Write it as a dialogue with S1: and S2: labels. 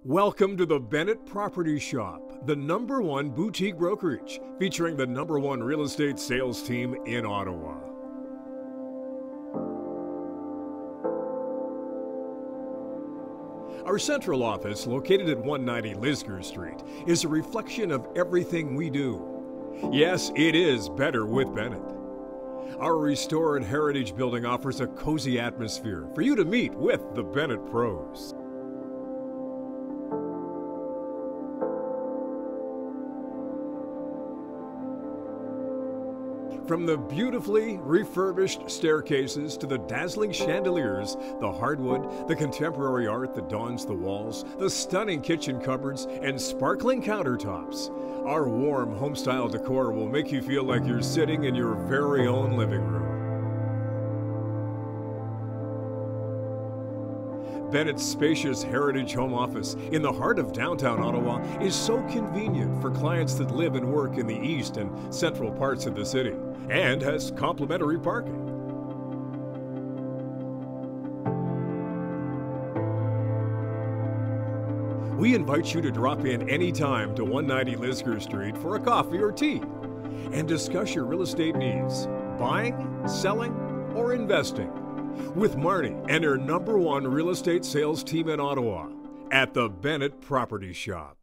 S1: Welcome to the Bennett Property Shop, the #1 boutique brokerage, featuring the #1 real estate sales team in Ottawa. Our central office, located at 190 Lisgar Street, is a reflection of everything we do. Yes, it is better with Bennett. Our restored heritage building offers a cozy atmosphere for you to meet with the Bennett pros. From the beautifully refurbished staircases to the dazzling chandeliers, the hardwood, the contemporary art that adorns the walls, the stunning kitchen cupboards, and sparkling countertops, our warm home-style decor will make you feel like you're sitting in your very own living room. Bennett's spacious heritage home office in the heart of downtown Ottawa is so convenient for clients that live and work in the east and central parts of the city, and has complimentary parking. We invite you to drop in anytime to 190 Lisgar Street for a coffee or tea and discuss your real estate needs, buying, selling, or investing, with Marnie and her #1 real estate sales team in Ottawa at the Bennett Property Shop.